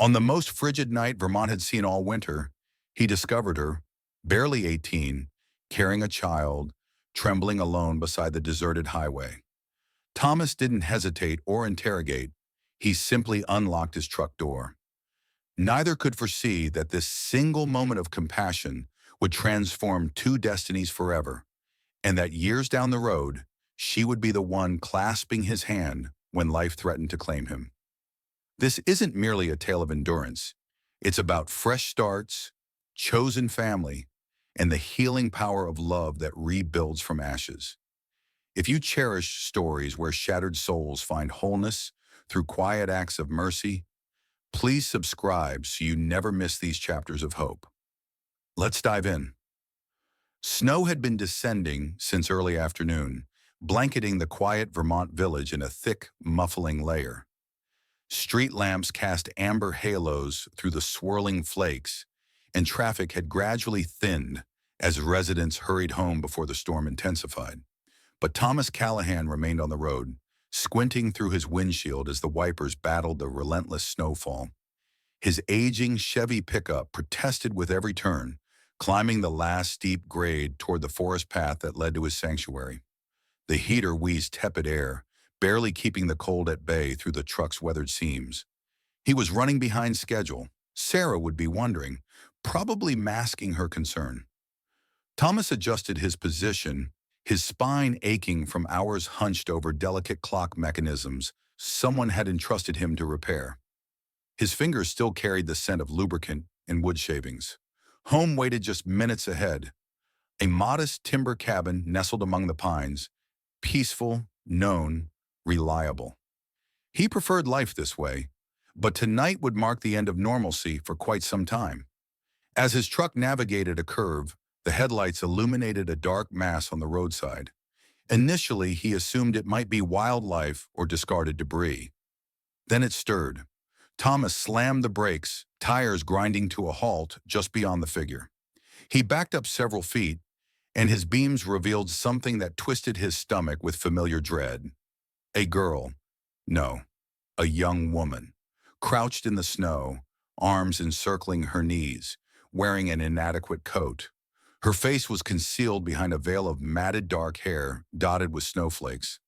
On the most frigid night Vermont had seen all winter, he discovered her, barely 18, carrying a child, trembling alone beside the deserted highway. Thomas didn't hesitate or interrogate. He simply unlocked his truck door. Neither could foresee that this single moment of compassion would transform two destinies forever, and that years down the road, she would be the one clasping his hand when life threatened to claim him. This isn't merely a tale of endurance. It's about fresh starts, chosen family, and the healing power of love that rebuilds from ashes. If you cherish stories where shattered souls find wholeness through quiet acts of mercy, please subscribe so you never miss these chapters of hope. Let's dive in. Snow had been descending since early afternoon, blanketing the quiet Vermont village in a thick, muffling layer. Street lamps cast amber halos through the swirling flakes, and traffic had gradually thinned as residents hurried home before the storm intensified. But Thomas Callahan remained on the road, squinting through his windshield as the wipers battled the relentless snowfall. His aging Chevy pickup protested with every turn, climbing the last steep grade toward the forest path that led to his sanctuary. The heater wheezed tepid air, barely keeping the cold at bay through the truck's weathered seams. He was running behind schedule. Sarah would be wondering, probably masking her concern. Thomas adjusted his position, his spine aching from hours hunched over delicate clock mechanisms someone had entrusted him to repair. His fingers still carried the scent of lubricant and wood shavings. Home waited just minutes ahead. A modest timber cabin nestled among the pines, peaceful, known, reliable. He preferred life this way, but tonight would mark the end of normalcy for quite some time. As his truck navigated a curve, the headlights illuminated a dark mass on the roadside. Initially, he assumed it might be wildlife or discarded debris. Then it stirred. Thomas slammed the brakes, tires grinding to a halt just beyond the figure. He backed up several feet, and his beams revealed something that twisted his stomach with familiar dread. A girl, no, a young woman, crouched in the snow, arms encircling her knees, wearing an inadequate coat. Her face was concealed behind a veil of matted dark hair dotted with snowflakes.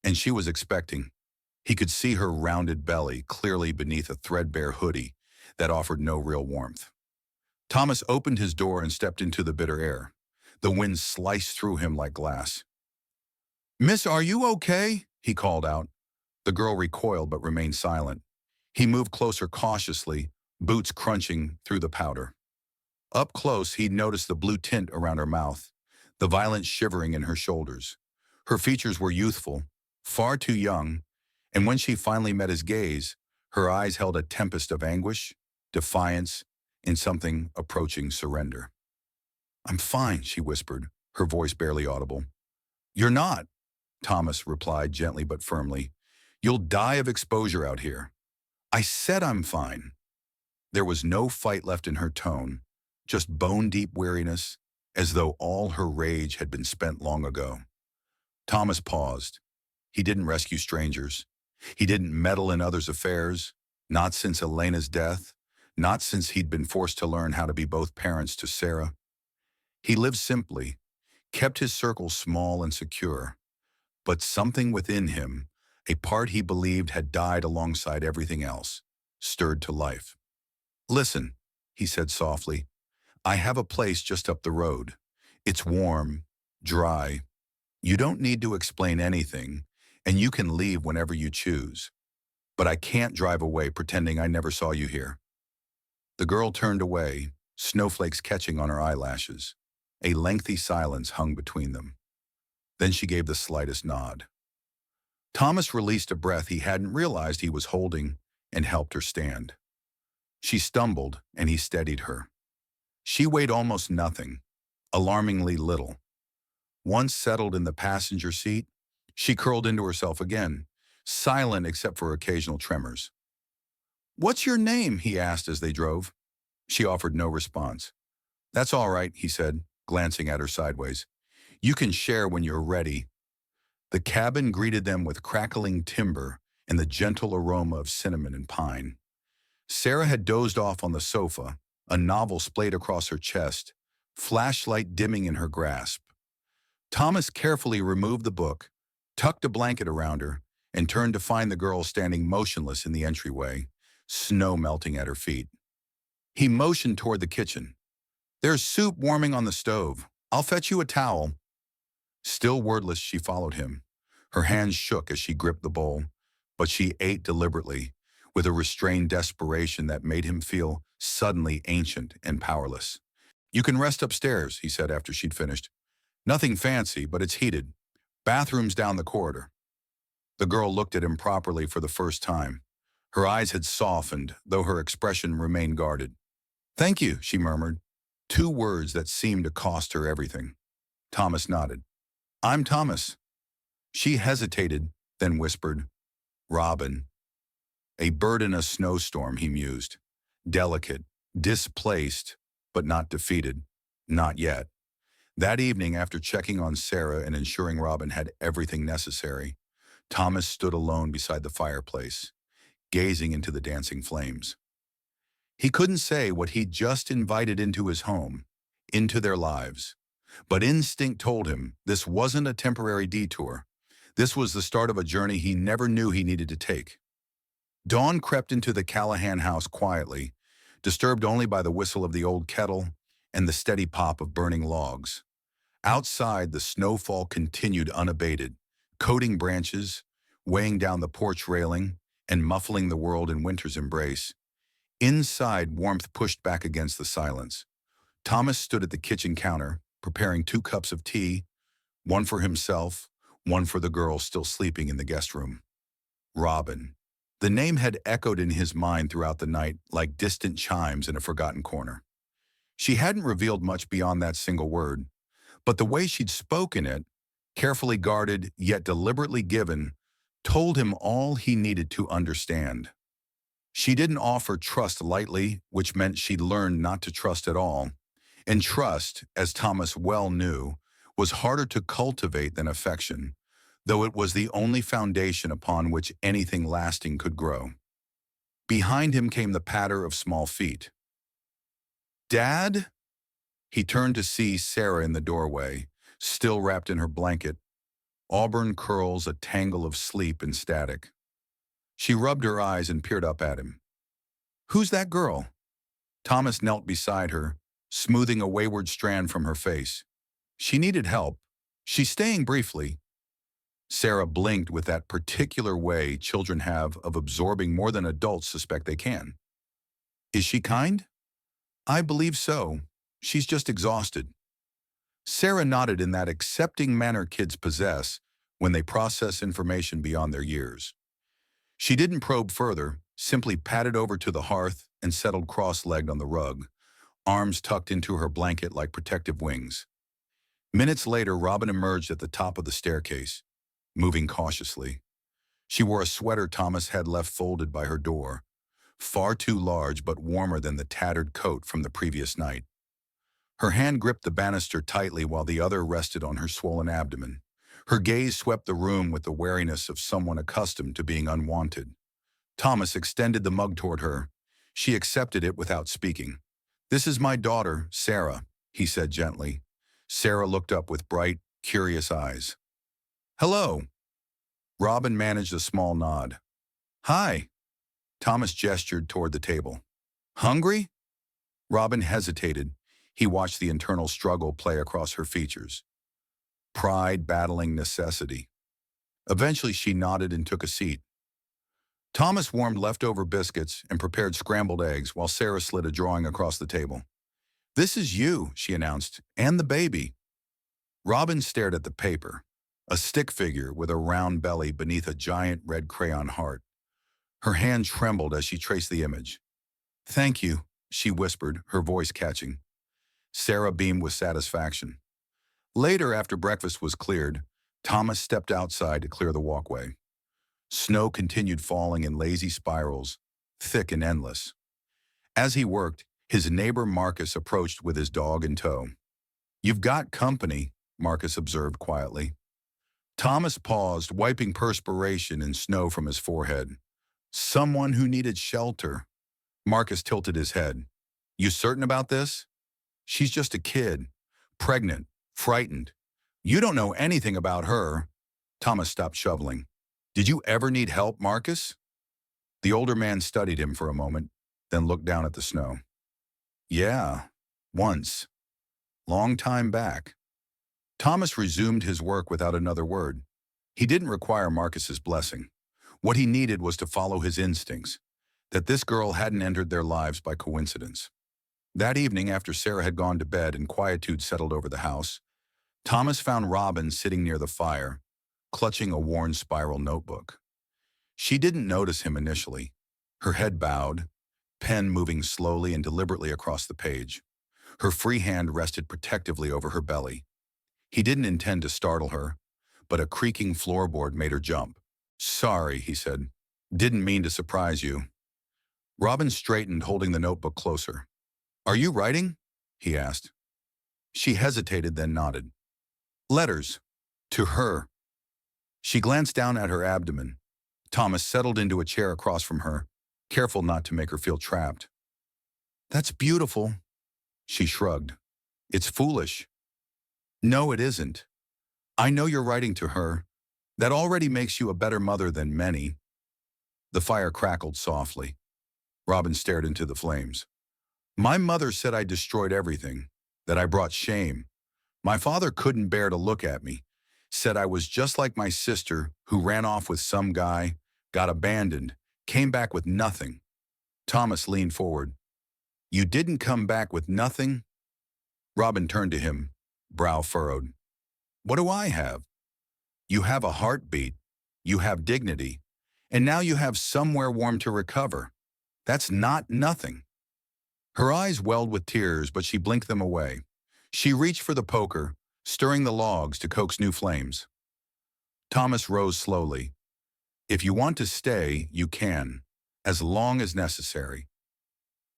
And she was expecting. He could see her rounded belly clearly beneath a threadbare hoodie that offered no real warmth. Thomas opened his door and stepped into the bitter air. The wind sliced through him like glass. "Miss, are you okay?" he called out. The girl recoiled but remained silent. He moved closer cautiously, boots crunching through the powder. Up close, he noticed the blue tint around her mouth, the violent shivering in her shoulders. Her features were youthful, far too young, and when she finally met his gaze, her eyes held a tempest of anguish, defiance, and something approaching surrender. "I'm fine," she whispered, her voice barely audible. "You're not," Thomas replied gently but firmly. "You'll die of exposure out here." "I said I'm fine." There was no fight left in her tone, just bone-deep weariness, as though all her rage had been spent long ago. Thomas paused. He didn't rescue strangers. He didn't meddle in others' affairs, not since Elena's death, not since he'd been forced to learn how to be both parents to Sarah. He lived simply, kept his circle small and secure, but something within him, a part he believed had died alongside everything else, stirred to life. "Listen," he said softly, "I have a place just up the road. It's warm, dry. You don't need to explain anything, and you can leave whenever you choose. But I can't drive away pretending I never saw you here." The girl turned away, snowflakes catching on her eyelashes. A lengthy silence hung between them. Then she gave the slightest nod. Thomas released a breath he hadn't realized he was holding and helped her stand. She stumbled, and he steadied her. She weighed almost nothing, alarmingly little. Once settled in the passenger seat, she curled into herself again, silent except for occasional tremors. "What's your name?" he asked as they drove. She offered no response. "That's all right," he said, glancing at her sideways. "You can share when you're ready." The cabin greeted them with crackling timber and the gentle aroma of cinnamon and pine. Sarah had dozed off on the sofa, a novel splayed across her chest, flashlight dimming in her grasp. Thomas carefully removed the book, tucked a blanket around her, and turned to find the girl standing motionless in the entryway, snow melting at her feet. He motioned toward the kitchen. "There's soup warming on the stove. I'll fetch you a towel." Still wordless, she followed him. Her hands shook as she gripped the bowl, but she ate deliberately, with a restrained desperation that made him feel suddenly ancient and powerless. "You can rest upstairs," he said after she'd finished. "Nothing fancy, but it's heated. Bathroom's down the corridor." The girl looked at him properly for the first time. Her eyes had softened, though her expression remained guarded. "Thank you," she murmured, two words that seemed to cost her everything. Thomas nodded. "I'm Thomas." She hesitated, then whispered, "Robin." A bird in a snowstorm, he mused. Delicate, displaced, but not defeated. Not yet. That evening, after checking on Sarah and ensuring Robin had everything necessary, Thomas stood alone beside the fireplace, gazing into the dancing flames. He couldn't say what he'd just invited into his home, into their lives. But instinct told him this wasn't a temporary detour. This was the start of a journey he never knew he needed to take. Dawn crept into the Callahan house quietly, disturbed only by the whistle of the old kettle and the steady pop of burning logs. Outside, the snowfall continued unabated, coating branches, weighing down the porch railing, and muffling the world in winter's embrace. Inside, warmth pushed back against the silence. Thomas stood at the kitchen counter, preparing 2 cups of tea, one for himself, one for the girl still sleeping in the guest room. Robin. The name had echoed in his mind throughout the night like distant chimes in a forgotten corner. She hadn't revealed much beyond that single word, but the way she'd spoken it, carefully guarded yet deliberately given, told him all he needed to understand. She didn't offer trust lightly, which meant she'd learned not to trust at all. And trust, as Thomas well knew, was harder to cultivate than affection, though it was the only foundation upon which anything lasting could grow. Behind him came the patter of small feet. "Dad?" He turned to see Sarah in the doorway, still wrapped in her blanket, auburn curls a tangle of sleep and static. She rubbed her eyes and peered up at him. "Who's that girl?" Thomas knelt beside her, smoothing a wayward strand from her face. "She needed help. She's staying briefly." Sarah blinked with that particular way children have of absorbing more than adults suspect they can. "Is she kind?" "I believe so. She's just exhausted." Sarah nodded in that accepting manner kids possess when they process information beyond their years. She didn't probe further, simply padded over to the hearth and settled cross-legged on the rug, arms tucked into her blanket like protective wings. Minutes later, Robin emerged at the top of the staircase, moving cautiously. She wore a sweater Thomas had left folded by her door, far too large but warmer than the tattered coat from the previous night. Her hand gripped the banister tightly while the other rested on her swollen abdomen. Her gaze swept the room with the wariness of someone accustomed to being unwanted. Thomas extended the mug toward her. She accepted it without speaking. "This is my daughter, Sarah," he said gently. Sarah looked up with bright, curious eyes. "Hello." Robin managed a small nod. "Hi." Thomas gestured toward the table. "Hungry?" Robin hesitated. He watched the internal struggle play across her features. Pride battling necessity. Eventually she nodded and took a seat. Thomas warmed leftover biscuits and prepared scrambled eggs while Sarah slid a drawing across the table. "This is you," she announced, "and the baby." Robin stared at the paper, a stick figure with a round belly beneath a giant red crayon heart. Her hand trembled as she traced the image. "Thank you," she whispered, her voice catching. Sarah beamed with satisfaction. Later, after breakfast was cleared, Thomas stepped outside to clear the walkway. Snow continued falling in lazy spirals, thick and endless. As he worked, his neighbor Marcus approached with his dog in tow. "You've got company," Marcus observed quietly. Thomas paused, wiping perspiration and snow from his forehead. "Someone who needed shelter." Marcus tilted his head. You certain about this? She's just a kid. Pregnant. Frightened. You don't know anything about her. Thomas stopped shoveling. Did you ever need help, Marcus? The older man studied him for a moment, then looked down at the snow. Yeah, once. Long time back. Thomas resumed his work without another word. He didn't require Marcus's blessing. What he needed was to follow his instincts, that this girl hadn't entered their lives by coincidence. That evening, after Sarah had gone to bed and quietude settled over the house, Thomas found Robin sitting near the fire, clutching a worn spiral notebook. She didn't notice him initially, her head bowed, pen moving slowly and deliberately across the page. Her free hand rested protectively over her belly. He didn't intend to startle her, but a creaking floorboard made her jump. Sorry, he said. Didn't mean to surprise you. Robin straightened, holding the notebook closer. Are you writing? He asked. She hesitated, then nodded. Letters. To her. She glanced down at her abdomen. Thomas settled into a chair across from her, careful not to make her feel trapped. That's beautiful. She shrugged. It's foolish. No, it isn't. I know you're writing to her. That already makes you a better mother than many. The fire crackled softly. Robin stared into the flames. My mother said I destroyed everything, that I brought shame. My father couldn't bear to look at me, said I was just like my sister who ran off with some guy, got abandoned, came back with nothing. Thomas leaned forward. You didn't come back with nothing? Robin turned to him, brow furrowed. What do I have? You have a heartbeat, you have dignity, and now you have somewhere warm to recover. That's not nothing. Her eyes welled with tears, but she blinked them away. She reached for the poker, stirring the logs to coax new flames. Thomas rose slowly. If you want to stay, you can, as long as necessary.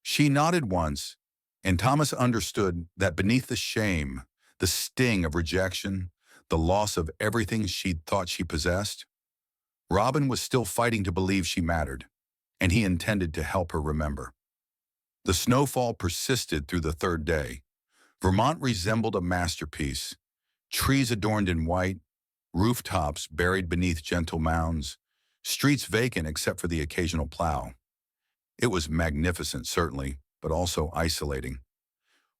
She nodded once, and Thomas understood that beneath the shame, the sting of rejection, the loss of everything she'd thought she possessed, Robin was still fighting to believe she mattered, and he intended to help her remember. The snowfall persisted through the third day. Vermont resembled a masterpiece. Trees adorned in white, rooftops buried beneath gentle mounds, streets vacant except for the occasional plow. It was magnificent, certainly, but also isolating.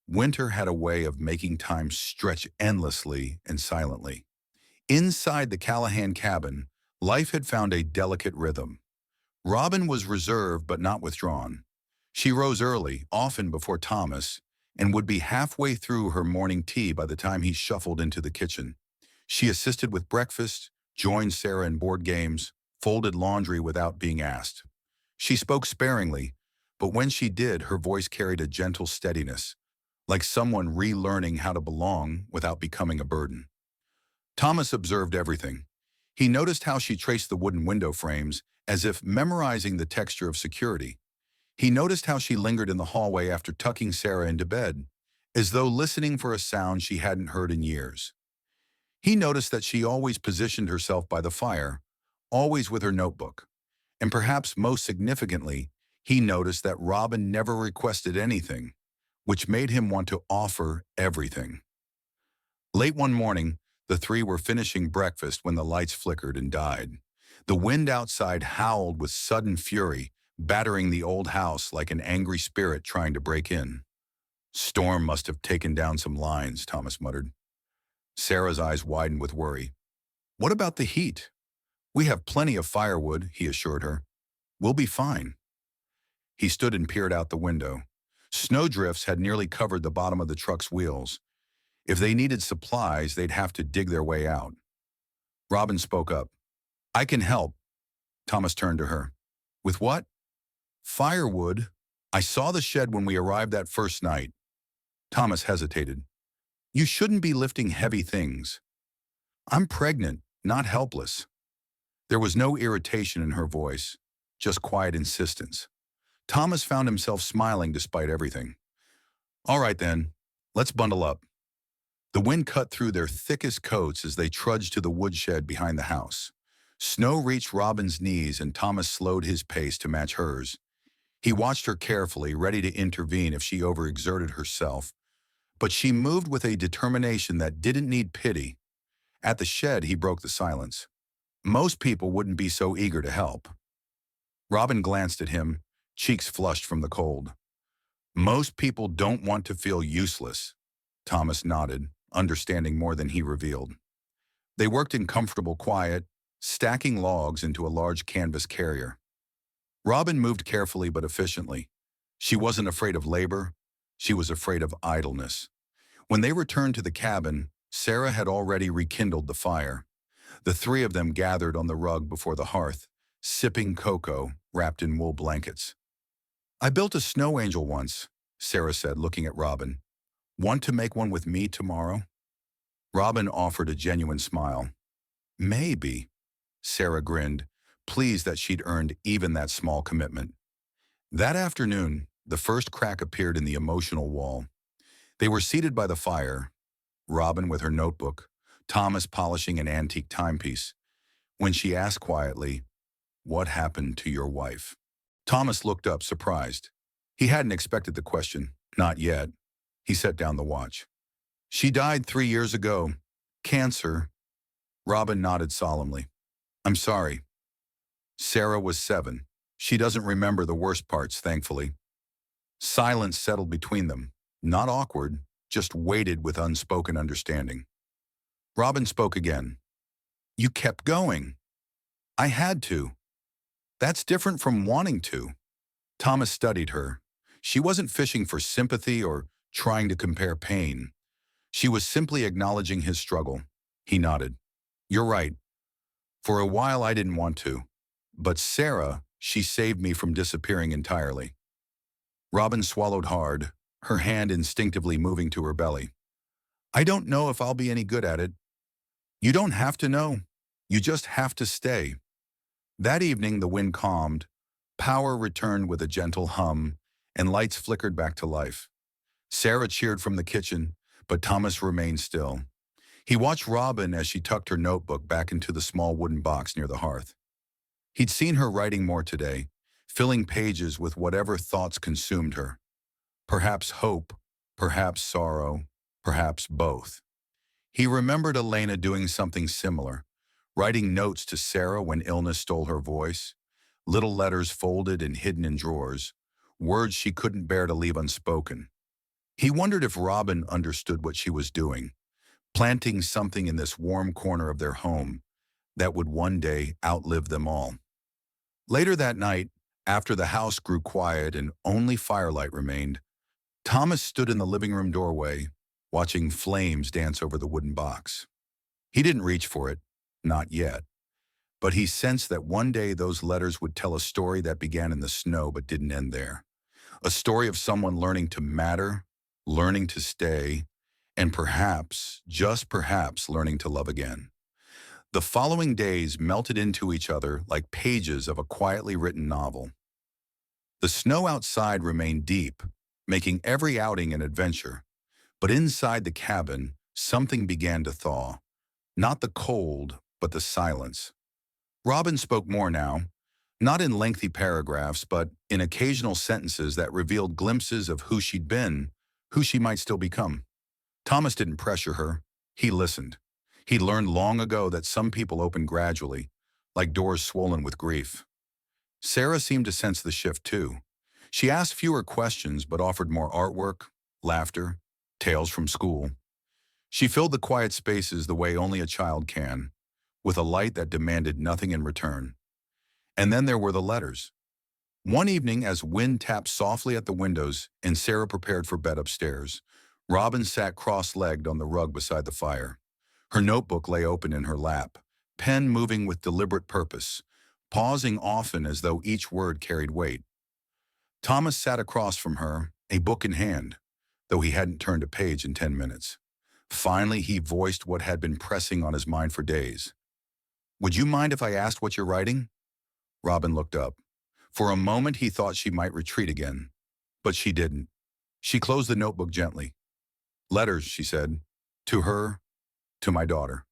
Winter had a way of making time stretch endlessly and silently. Inside the Callahan cabin, life had found a delicate rhythm. Robin was reserved but not withdrawn. She rose early, often before Thomas, and would be halfway through her morning tea by the time he shuffled into the kitchen. She assisted with breakfast, joined Sarah in board games, folded laundry without being asked. She spoke sparingly, but when she did, her voice carried a gentle steadiness, like someone relearning how to belong without becoming a burden. Thomas observed everything. He noticed how she traced the wooden window frames, as if memorizing the texture of security. He noticed how she lingered in the hallway after tucking Sarah into bed, as though listening for a sound she hadn't heard in years. He noticed that she always positioned herself by the fire, always with her notebook. And perhaps most significantly, he noticed that Robin never requested anything, which made him want to offer everything. Late one morning, the three were finishing breakfast when the lights flickered and died. The wind outside howled with sudden fury, battering the old house like an angry spirit trying to break in. Storm must have taken down some lines, Thomas muttered. Sarah's eyes widened with worry. What about the heat? We have plenty of firewood, he assured her. We'll be fine. He stood and peered out the window. Snowdrifts had nearly covered the bottom of the truck's wheels. If they needed supplies, they'd have to dig their way out. Robin spoke up. I can help. Thomas turned to her. With what? Firewood. I saw the shed when we arrived that first night. Thomas hesitated. You shouldn't be lifting heavy things. I'm pregnant, not helpless. There was no irritation in her voice, just quiet insistence. Thomas found himself smiling despite everything. All right then, let's bundle up. The wind cut through their thickest coats as they trudged to the woodshed behind the house. Snow reached Robin's knees and Thomas slowed his pace to match hers. He watched her carefully, ready to intervene if she overexerted herself, but she moved with a determination that didn't need pity. At the shed, he broke the silence. Most people wouldn't be so eager to help. Robin glanced at him, cheeks flushed from the cold. Most people don't want to feel useless. Thomas nodded, understanding more than he revealed. They worked in comfortable quiet, stacking logs into a large canvas carrier. Robin moved carefully but efficiently. She wasn't afraid of labor. She was afraid of idleness. When they returned to the cabin, Sarah had already rekindled the fire. The three of them gathered on the rug before the hearth, sipping cocoa wrapped in wool blankets. "I built a snow angel once," Sarah said, looking at Robin. "Want to make one with me tomorrow?" Robin offered a genuine smile. "Maybe." Sarah grinned, pleased that she'd earned even that small commitment. That afternoon, the first crack appeared in the emotional wall. They were seated by the fire, Robin with her notebook, Thomas polishing an antique timepiece, when she asked quietly, "What happened to your wife?" Thomas looked up, surprised. He hadn't expected the question. Not yet. He set down the watch. "She died 3 years ago. Cancer." Robin nodded solemnly. "I'm sorry." Sarah was 7. She doesn't remember the worst parts, thankfully. Silence settled between them. Not awkward, just weighted with unspoken understanding. Robin spoke again. "You kept going." "I had to." "That's different from wanting to." Thomas studied her. She wasn't fishing for sympathy or trying to compare pain. She was simply acknowledging his struggle. He nodded. "You're right. For a while I didn't want to. But Sarah, she saved me from disappearing entirely." Robin swallowed hard, her hand instinctively moving to her belly. "I don't know if I'll be any good at it." "You don't have to know. You just have to stay." That evening the wind calmed, power returned with a gentle hum, and lights flickered back to life. Sarah cheered from the kitchen, but Thomas remained still. He watched Robin as she tucked her notebook back into the small wooden box near the hearth. He'd seen her writing more today, filling pages with whatever thoughts consumed her. Perhaps hope, perhaps sorrow, perhaps both. He remembered Elena doing something similar, writing notes to Sarah when illness stole her voice, little letters folded and hidden in drawers, words she couldn't bear to leave unspoken. He wondered if Robin understood what she was doing, planting something in this warm corner of their home that would one day outlive them all. Later that night, after the house grew quiet and only firelight remained, Thomas stood in the living room doorway, watching flames dance over the wooden box. He didn't reach for it, not yet, but he sensed that one day those letters would tell a story that began in the snow but didn't end there. A story of someone learning to matter, learning to stay, and perhaps, just perhaps, learning to love again. The following days melted into each other like pages of a quietly written novel. The snow outside remained deep, making every outing an adventure. But inside the cabin, something began to thaw. Not the cold, but the silence. Robin spoke more now, not in lengthy paragraphs, but in occasional sentences that revealed glimpses of who she'd been, who she might still become. Thomas didn't pressure her. He listened. He learned long ago that some people open gradually, like doors swollen with grief. Sarah seemed to sense the shift too. She asked fewer questions but offered more artwork, laughter, tales from school. She filled the quiet spaces the way only a child can, with a light that demanded nothing in return. And then there were the letters. One evening, as wind tapped softly at the windows and Sarah prepared for bed upstairs, Robin sat cross-legged on the rug beside the fire. Her notebook lay open in her lap, pen moving with deliberate purpose, pausing often as though each word carried weight. Thomas sat across from her, a book in hand, though he hadn't turned a page in 10 minutes. Finally, he voiced what had been pressing on his mind for days. "Would you mind if I asked what you're writing?" Robin looked up. For a moment, he thought she might retreat again, but she didn't. She closed the notebook gently. "Letters," she said, "to her, to my daughter."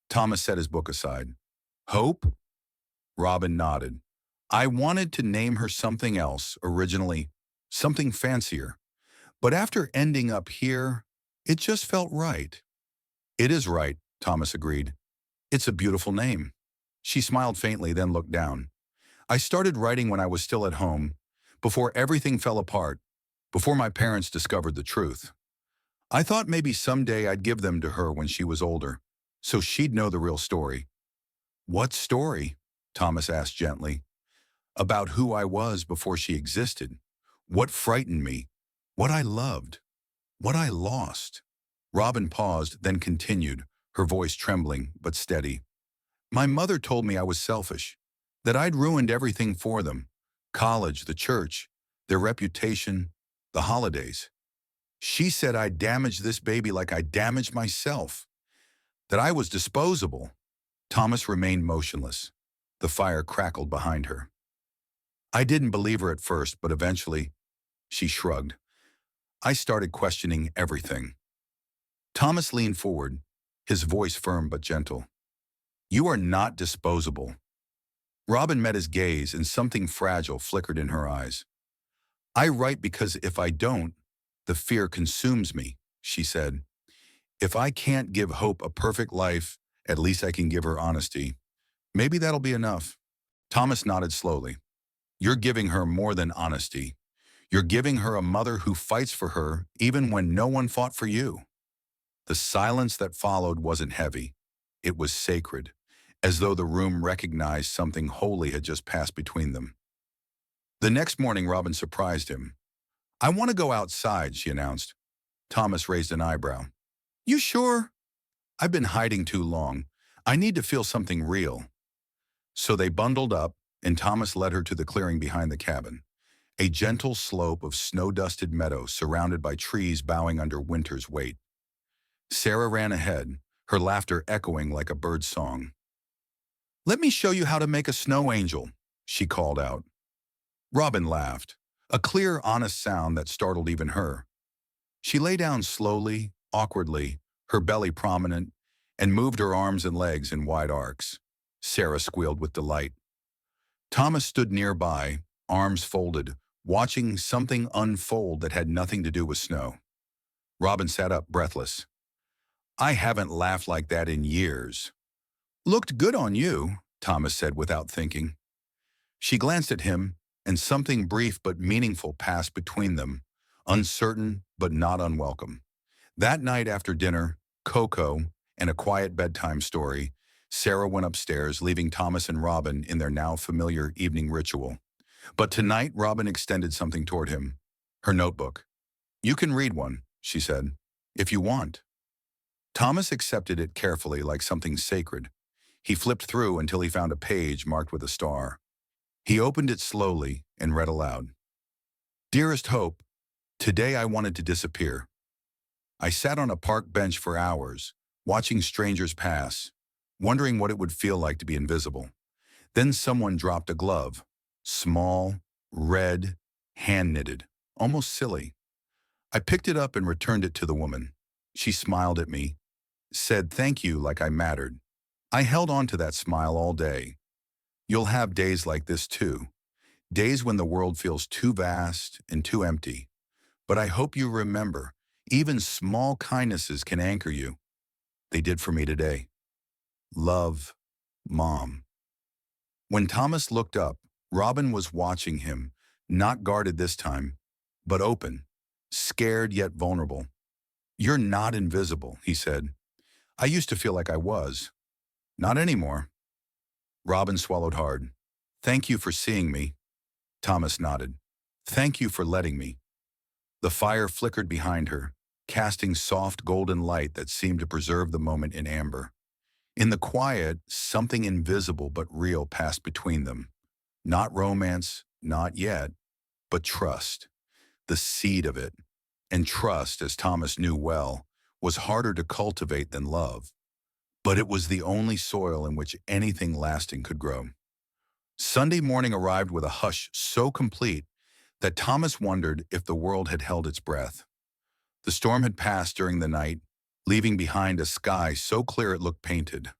Thomas set his book aside. "Hope?" Robin nodded. I wanted to name her something else originally, something fancier. But after ending up here, it just felt right. It is right, Thomas agreed. It's a beautiful name. She smiled faintly, then looked down. I started writing when I was still at home, before everything fell apart, before my parents discovered the truth. I thought maybe someday I'd give them to her when she was older, so she'd know the real story. What story? Thomas asked gently. About who I was before she existed, what frightened me, what I loved, what I lost. Robin paused, then continued, her voice trembling but steady. My mother told me I was selfish, that I'd ruined everything for them, college, the church, their reputation, the holidays. She said I'd damaged this baby like I damaged myself, that I was disposable. Thomas remained motionless. The fire crackled behind her. I didn't believe her at first, but eventually, she shrugged. I started questioning everything. Thomas leaned forward, his voice firm but gentle. You are not disposable. Robin met his gaze and something fragile flickered in her eyes. I write because if I don't, the fear consumes me, she said. If I can't give Hope a perfect life, at least I can give her honesty. Maybe that'll be enough. Thomas nodded slowly. You're giving her more than honesty. You're giving her a mother who fights for her even when no one fought for you. The silence that followed wasn't heavy. It was sacred, as though the room recognized something holy had just passed between them. The next morning, Robin surprised him. I want to go outside, she announced. Thomas raised an eyebrow. You sure? I've been hiding too long. I need to feel something real. So they bundled up, and Thomas led her to the clearing behind the cabin, a gentle slope of snow-dusted meadow surrounded by trees bowing under winter's weight. Sarah ran ahead, her laughter echoing like a bird's song. Let me show you how to make a snow angel, she called out. Robin laughed, a clear, honest sound that startled even her. She lay down slowly, awkwardly, her belly prominent, and moved her arms and legs in wide arcs. Sarah squealed with delight. Thomas stood nearby, arms folded, watching something unfold that had nothing to do with snow. Robin sat up, breathless. I haven't laughed like that in years. Looked good on you, Thomas said without thinking. She glanced at him, and something brief but meaningful passed between them, uncertain but not unwelcome. That night after dinner, cocoa, and a quiet bedtime story, Sarah went upstairs, leaving Thomas and Robin in their now familiar evening ritual. But tonight, Robin extended something toward him. Her notebook. You can read one, she said, if you want. Thomas accepted it carefully like something sacred. He flipped through until he found a page marked with a star. He opened it slowly and read aloud. Dearest Hope, today I wanted to disappear. I sat on a park bench for hours, watching strangers pass, wondering what it would feel like to be invisible. Then someone dropped a glove, small, red, hand-knitted, almost silly. I picked it up and returned it to the woman. She smiled at me, said thank you like I mattered. I held on to that smile all day. You'll have days like this too, days when the world feels too vast and too empty. But I hope you remember, even small kindnesses can anchor you. They did for me today. Love, Mom. When Thomas looked up, Robin was watching him, not guarded this time, but open, scared yet vulnerable. You're not invisible, he said. I used to feel like I was. Not anymore. Robin swallowed hard. Thank you for seeing me. Thomas nodded. Thank you for letting me. The fire flickered behind her, casting soft golden light that seemed to preserve the moment in amber. In the quiet, something invisible but real passed between them. Not romance, not yet, but trust. The seed of it. And trust, as Thomas knew well, was harder to cultivate than love. But it was the only soil in which anything lasting could grow. Sunday morning arrived with a hush so complete that Thomas wondered if the world had held its breath. The storm had passed during the night, leaving behind a sky so clear it looked painted.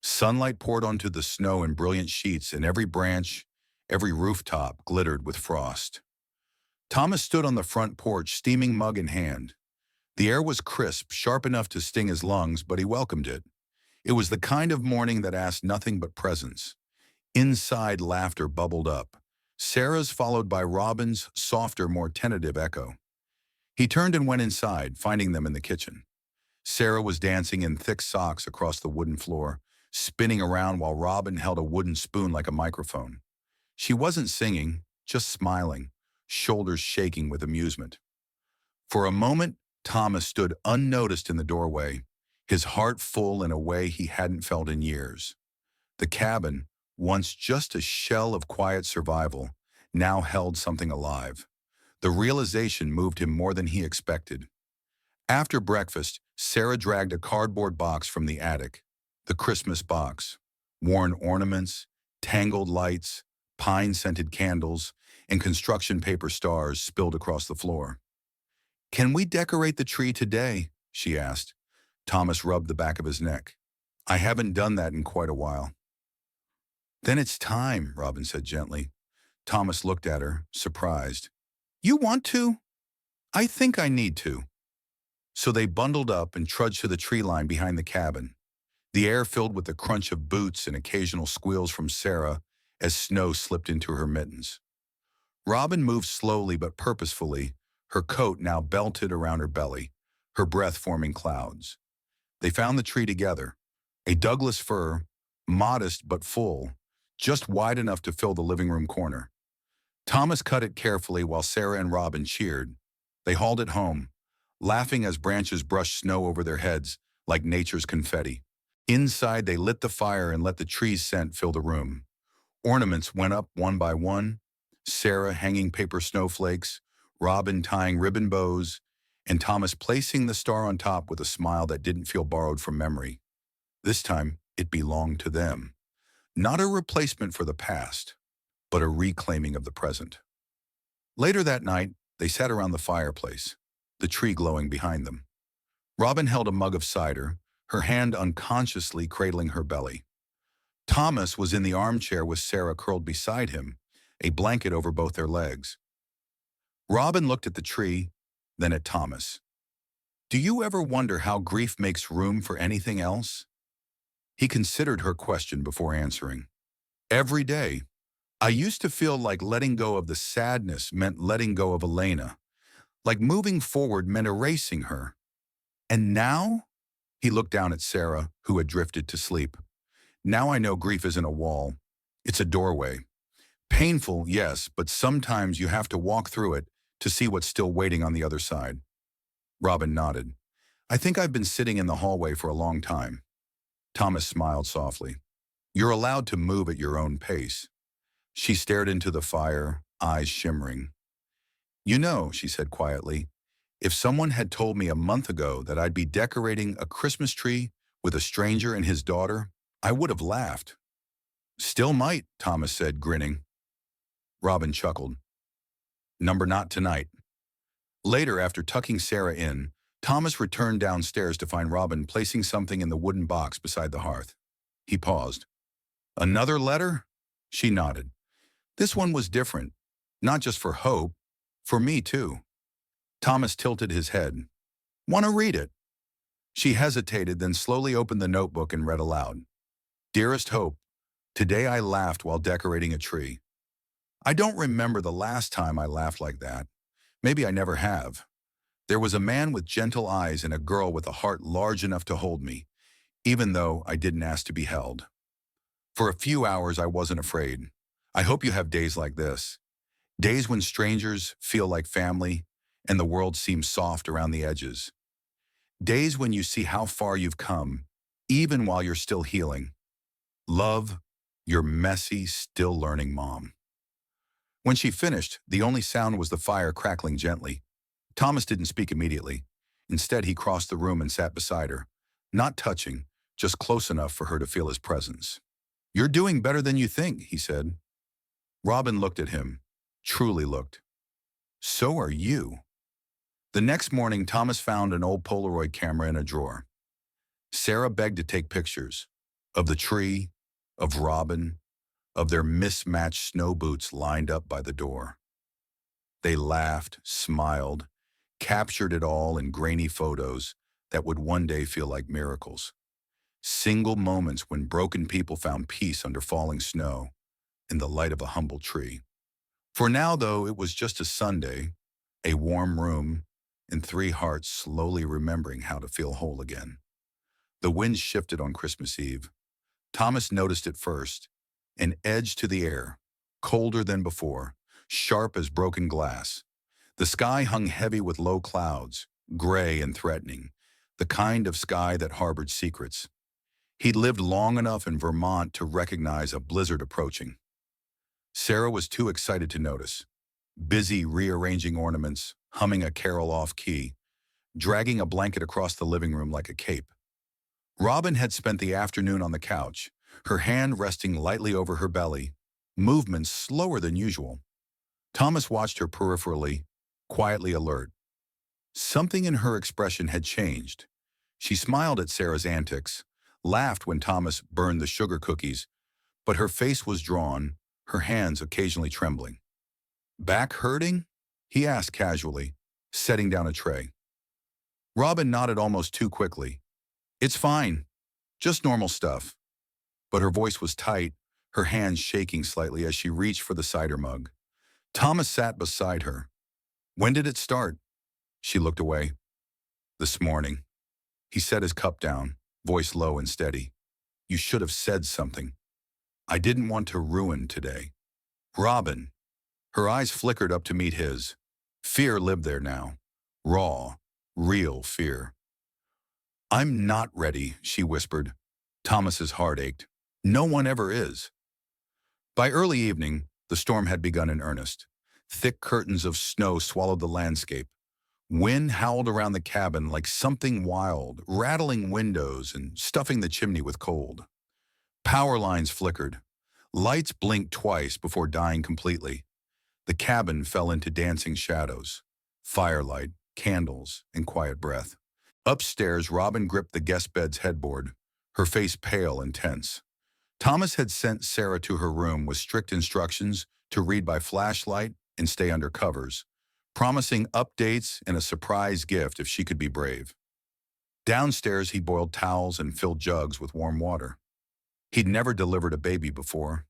Sunlight poured onto the snow in brilliant sheets, and every branch, Every rooftop glittered with frost. Thomas stood on the front porch, steaming mug in hand. The air was crisp, sharp enough to sting his lungs, but he welcomed it. It was the kind of morning that asked nothing but presence. Inside, laughter bubbled up. Sarah's followed by Robin's softer, more tentative echo. He turned and went inside, finding them in the kitchen. Sarah was dancing in thick socks across the wooden floor, spinning around while Robin held a wooden spoon like a microphone. She wasn't singing, just smiling, shoulders shaking with amusement. For a moment, Thomas stood unnoticed in the doorway, his heart full in a way he hadn't felt in years. The cabin, once just a shell of quiet survival, now held something alive. The realization moved him more than he expected. After breakfast, Sarah dragged a cardboard box from the attic, the Christmas box. Worn ornaments, tangled lights, pine-scented candles, and construction paper stars spilled across the floor. "Can we decorate the tree today?" she asked. Thomas rubbed the back of his neck. "I haven't done that in quite a while." "Then it's time," Robin said gently. Thomas looked at her, surprised. "You want to?" "I think I need to." So they bundled up and trudged to the tree line behind the cabin. The air filled with the crunch of boots and occasional squeals from Sarah as snow slipped into her mittens. Robin moved slowly but purposefully, her coat now belted around her belly, her breath forming clouds. They found the tree together, a Douglas fir, modest but full, just wide enough to fill the living room corner. Thomas cut it carefully while Sarah and Robin cheered. They hauled it home, laughing as branches brushed snow over their heads like nature's confetti. Inside, they lit the fire and let the tree's scent fill the room. Ornaments went up one by one, Sarah hanging paper snowflakes, Robin tying ribbon bows, and Thomas placing the star on top with a smile that didn't feel borrowed from memory. This time, it belonged to them. Not a replacement for the past, but a reclaiming of the present. Later that night, they sat around the fireplace, the tree glowing behind them. Robin held a mug of cider, her hand unconsciously cradling her belly. Thomas was in the armchair with Sarah curled beside him, a blanket over both their legs. Robin looked at the tree, then at Thomas. "Do you ever wonder how grief makes room for anything else?" He considered her question before answering. "Every day. I used to feel like letting go of the sadness meant letting go of Elena, like moving forward meant erasing her. And now?" He looked down at Sarah, who had drifted to sleep. "Now I know grief isn't a wall. It's a doorway. Painful, yes, but sometimes you have to walk through it to see what's still waiting on the other side." Robin nodded. "I think I've been sitting in the hallway for a long time." Thomas smiled softly. "You're allowed to move at your own pace." She stared into the fire, eyes shimmering. "You know," she said quietly, "if someone had told me a month ago that I'd be decorating a Christmas tree with a stranger and his daughter, I would have laughed." "Still might," Thomas said, grinning. Robin chuckled. "Number not tonight." Later, after tucking Sarah in, Thomas returned downstairs to find Robin placing something in the wooden box beside the hearth. He paused. "Another letter?" She nodded. "This one was different. Not just for Hope, for me too." Thomas tilted his head. "Want to read it?" She hesitated, then slowly opened the notebook and read aloud. "Dearest Hope, today I laughed while decorating a tree. I don't remember the last time I laughed like that. Maybe I never have. There was a man with gentle eyes and a girl with a heart large enough to hold me, even though I didn't ask to be held. For a few hours I wasn't afraid. I hope you have days like this. Days when strangers feel like family and the world seems soft around the edges. Days when you see how far you've come, even while you're still healing. Love, your messy, still learning mom." When she finished, the only sound was the fire crackling gently. Thomas didn't speak immediately. Instead, he crossed the room and sat beside her, not touching, just close enough for her to feel his presence. "You're doing better than you think," he said. Robin looked at him, truly looked. "So are you." The next morning, Thomas found an old Polaroid camera in a drawer. Sarah begged to take pictures of the tree, of Robin, of their mismatched snow boots lined up by the door. They laughed, smiled, captured it all in grainy photos that would one day feel like miracles. Single moments when broken people found peace under falling snow in the light of a humble tree. For now, though, it was just a Sunday, a warm room, and three hearts slowly remembering how to feel whole again. The wind shifted on Christmas Eve. Thomas noticed it first, an edge to the air, colder than before, sharp as broken glass. The sky hung heavy with low clouds, gray and threatening, the kind of sky that harbored secrets. He'd lived long enough in Vermont to recognize a blizzard approaching. Sarah was too excited to notice, busy rearranging ornaments, humming a carol off-key, dragging a blanket across the living room like a cape. Robin had spent the afternoon on the couch, her hand resting lightly over her belly, movements slower than usual. Thomas watched her peripherally, quietly alert. Something in her expression had changed. She smiled at Sarah's antics, laughed when Thomas burned the sugar cookies, but her face was drawn, her hands occasionally trembling. "Back hurting?" he asked casually, setting down a tray. Robin nodded almost too quickly. "It's fine, just normal stuff." But her voice was tight, her hands shaking slightly as she reached for the cider mug. Thomas sat beside her. "When did it start?" She looked away. "This morning." He set his cup down, voice low and steady. "You should have said something. I didn't want to ruin today." "Robin." Her eyes flickered up to meet his. Fear lived there now. Raw, real fear. "I'm not ready," she whispered. Thomas's heart ached. No one ever is. By early evening, the storm had begun in earnest. Thick curtains of snow swallowed the landscape. Wind howled around the cabin like something wild, rattling windows and stuffing the chimney with cold. Power lines flickered. Lights blinked twice before dying completely. The cabin fell into dancing shadows. Firelight, candles, and quiet breath. Upstairs, Robin gripped the guest bed's headboard, her face pale and tense. Thomas had sent Sarah to her room with strict instructions to read by flashlight and stay under covers, promising updates and a surprise gift if she could be brave. Downstairs, he boiled towels and filled jugs with warm water. He'd never delivered a baby before,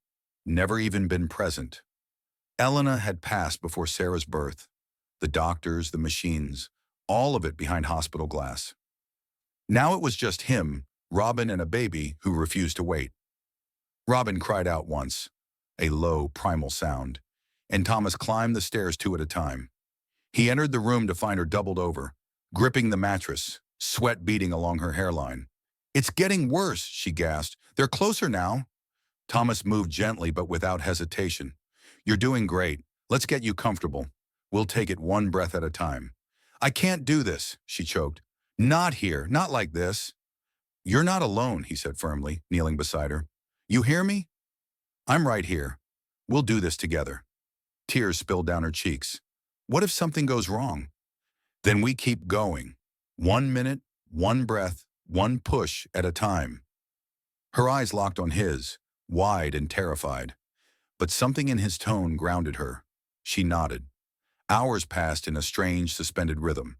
never even been present. Elena had passed before Sarah's birth. The doctors, the machines, all of it behind hospital glass. Now it was just him, Robin, and a baby who refused to wait. Robin cried out once, a low, primal sound, and Thomas climbed the stairs two at a time. He entered the room to find her doubled over, gripping the mattress, sweat beading along her hairline. "It's getting worse," she gasped. "They're closer now." Thomas moved gently but without hesitation. "You're doing great. Let's get you comfortable. We'll take it one breath at a time." "I can't do this," she choked. "Not here, not like this." "You're not alone," he said firmly, kneeling beside her. "You hear me? I'm right here. We'll do this together." Tears spilled down her cheeks. "What if something goes wrong?" "Then we keep going. 1 minute, one breath, one push at a time." Her eyes locked on his, wide and terrified. But something in his tone grounded her. She nodded. Hours passed in a strange, suspended rhythm.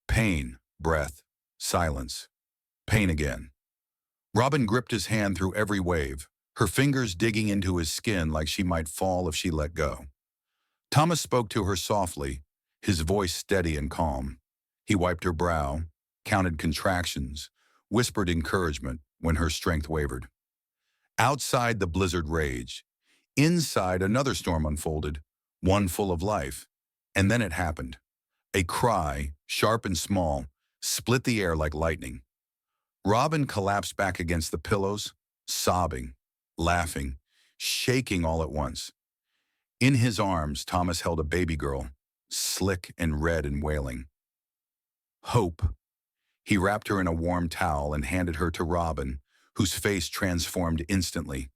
Pain, breath, silence. Pain again. Robin gripped his hand through every wave, her fingers digging into his skin like she might fall if she let go. Thomas spoke to her softly, his voice steady and calm. He wiped her brow, counted contractions, whispered encouragement when her strength wavered. Outside, the blizzard raged. Inside, another storm unfolded, one full of life. And then it happened. A cry, sharp and small, split the air like lightning. Robin collapsed back against the pillows, sobbing, laughing, shaking all at once. In his arms, Thomas held a baby girl, slick and red and wailing. Hope. He wrapped her in a warm towel and handed her to Robin, whose face transformed instantly.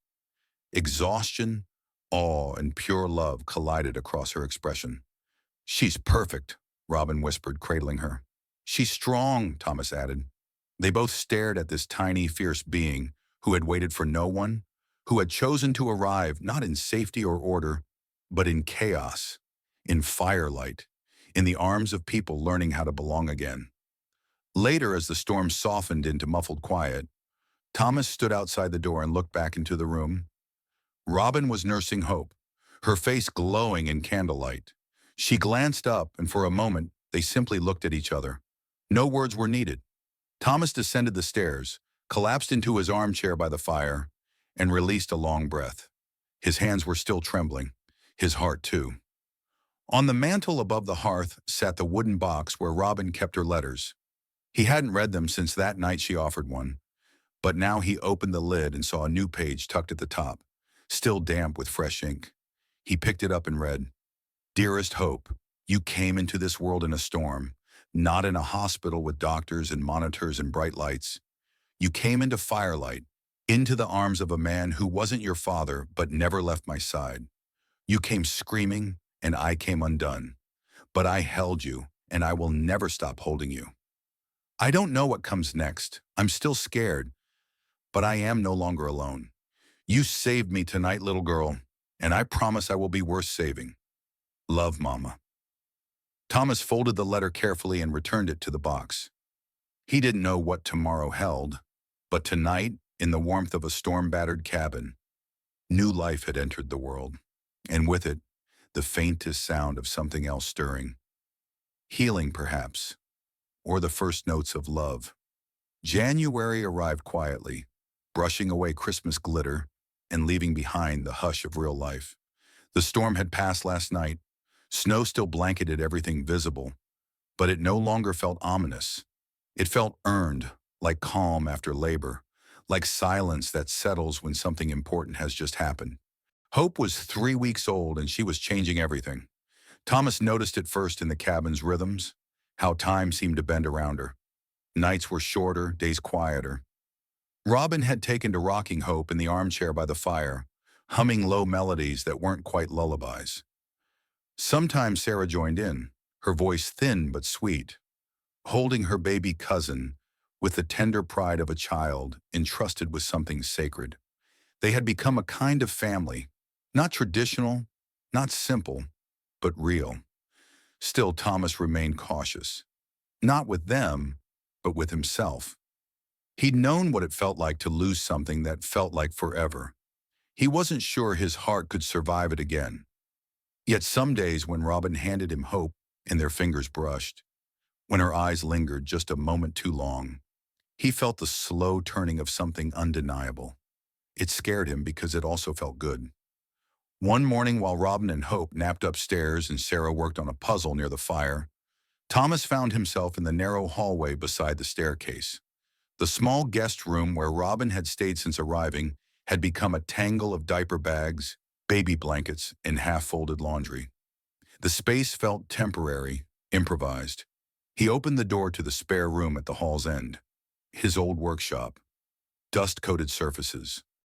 Exhaustion, awe, and pure love collided across her expression. "She's perfect," Robin whispered, cradling her. "She's strong," Thomas added. They both stared at this tiny, fierce being who had waited for no one, who had chosen to arrive not in safety or order, but in chaos, in firelight, in the arms of people learning how to belong again. Later, as the storm softened into muffled quiet, Thomas stood outside the door and looked back into the room. Robin was nursing Hope, her face glowing in candlelight. She glanced up, and for a moment, they simply looked at each other. No words were needed. Thomas descended the stairs, collapsed into his armchair by the fire, and released a long breath. His hands were still trembling, his heart too. On the mantel above the hearth sat the wooden box where Robin kept her letters. He hadn't read them since that night she offered one, but now he opened the lid and saw a new page tucked at the top, still damp with fresh ink. He picked it up and read, "Dearest Hope, you came into this world in a storm, not in a hospital with doctors and monitors and bright lights. You came into firelight, into the arms of a man who wasn't your father but never left my side. You came screaming, and I came undone. But I held you, and I will never stop holding you. I don't know what comes next. I'm still scared, but I am no longer alone. You saved me tonight, little girl, and I promise I will be worth saving. Love, Mama." Thomas folded the letter carefully and returned it to the box. He didn't know what tomorrow held, but tonight, in the warmth of a storm-battered cabin, new life had entered the world, and with it, the faintest sound of something else stirring. Healing, perhaps, or the first notes of love. January arrived quietly, brushing away Christmas glitter and leaving behind the hush of real life. The storm had passed last night. Snow still blanketed everything visible, but it no longer felt ominous. It felt earned, like calm after labor, like silence that settles when something important has just happened. Hope was 3 weeks old and she was changing everything. Thomas noticed it first in the cabin's rhythms, how time seemed to bend around her. Nights were shorter, days quieter. Robin had taken to rocking Hope in the armchair by the fire, humming low melodies that weren't quite lullabies. Sometimes Sarah joined in, her voice thin but sweet, holding her baby cousin with the tender pride of a child entrusted with something sacred. They had become a kind of family, not traditional, not simple, but real. Still, Thomas remained cautious, not with them, but with himself. He'd known what it felt like to lose something that felt like forever. He wasn't sure his heart could survive it again. Yet some days when Robin handed him Hope and their fingers brushed, when her eyes lingered just a moment too long, he felt the slow turning of something undeniable. It scared him because it also felt good. One morning while Robin and Hope napped upstairs and Sarah worked on a puzzle near the fire, Thomas found himself in the narrow hallway beside the staircase. The small guest room where Robin had stayed since arriving had become a tangle of diaper bags, baby blankets, and half-folded laundry. The space felt temporary, improvised. He opened the door to the spare room at the hall's end, his old workshop. Dust-coated surfaces,